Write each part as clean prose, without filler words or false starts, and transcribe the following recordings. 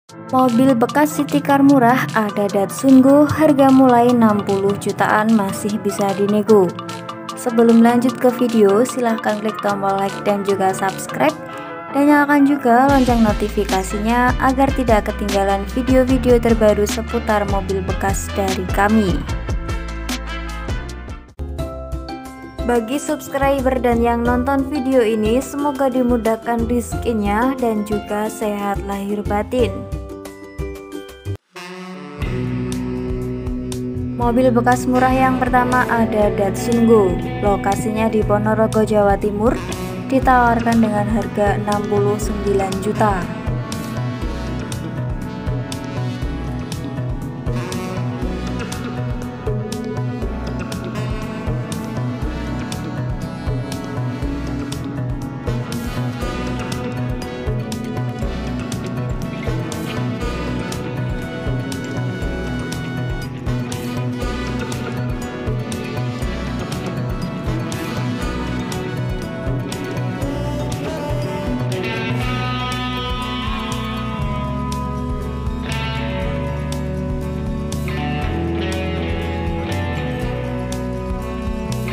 Mobil bekas city car murah ada Datsun Go, harga mulai 60 jutaan masih bisa dinego. Sebelum lanjut ke video, silahkan klik tombol like dan juga subscribe, dan nyalakan juga lonceng notifikasinya agar tidak ketinggalan video-video terbaru seputar mobil bekas dari kami. Bagi subscriber dan yang nonton video ini, semoga dimudahkan rezekinya dan juga sehat lahir batin. Mobil bekas murah yang pertama ada Datsun Go. Lokasinya di Ponorogo, Jawa Timur. Ditawarkan dengan harga 69 juta.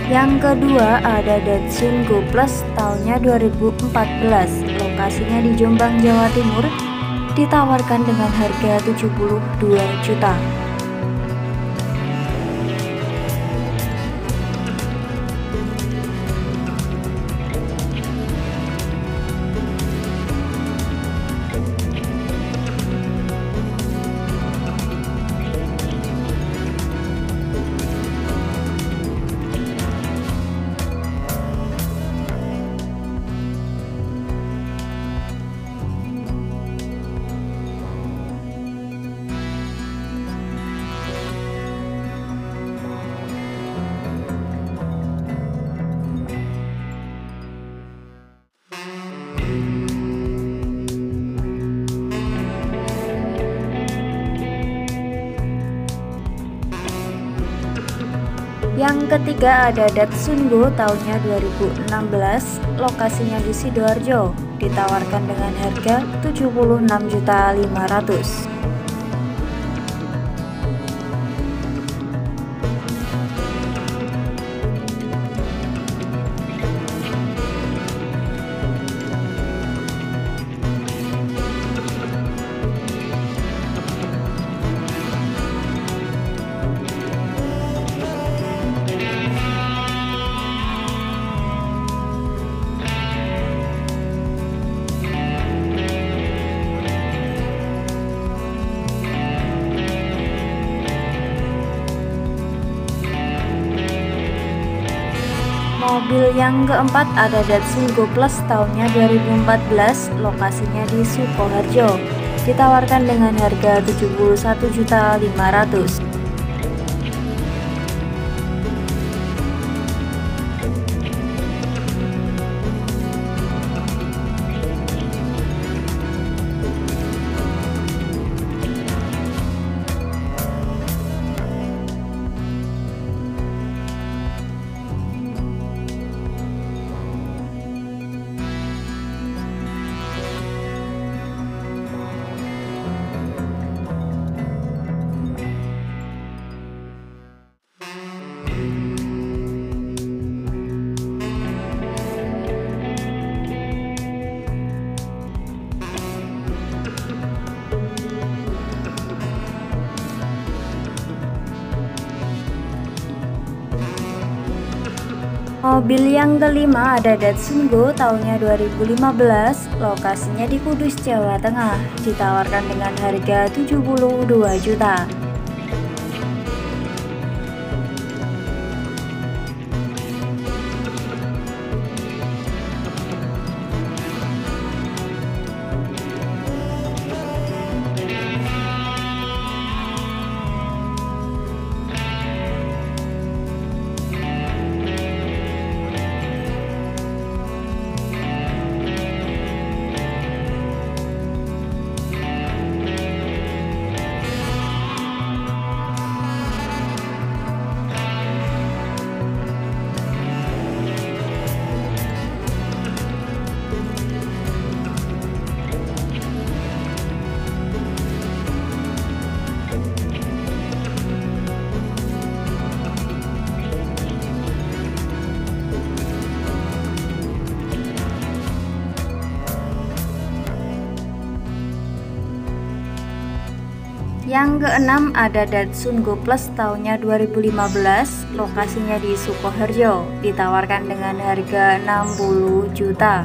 Yang kedua ada Datsun Go Plus tahunnya 2014. Lokasinya di Jombang, Jawa Timur. Ditawarkan dengan harga 72 juta. Yang ketiga ada Datsun Go tahunnya 2016, lokasinya di Sidoarjo, ditawarkan dengan harga 76.500.000. Mobil yang keempat ada Datsun Go Plus tahunnya 2014, lokasinya di Sukoharjo, ditawarkan dengan harga 71.500.000. Mobil yang kelima ada Datsun Go tahunnya 2015, lokasinya di Kudus, Jawa Tengah, ditawarkan dengan harga 72 juta. Yang keenam ada Datsun Go Plus tahunnya 2015, lokasinya di Sukoharjo, ditawarkan dengan harga 60 juta.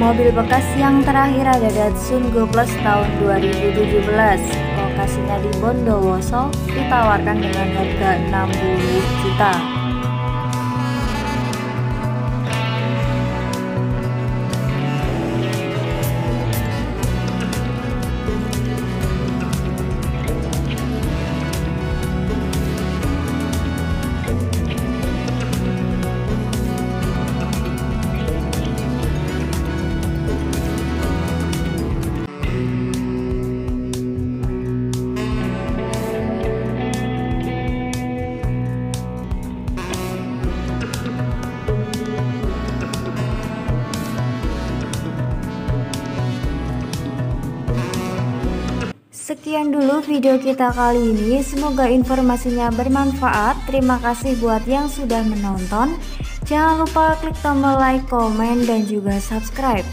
Mobil bekas yang terakhir ada Datsun Go Plus tahun 2017, lokasinya di Bondowoso, ditawarkan dengan harga 60 juta. Sekian dulu video kita kali ini, semoga informasinya bermanfaat. Terima kasih buat yang sudah menonton. Jangan lupa klik tombol like, komen, dan juga subscribe.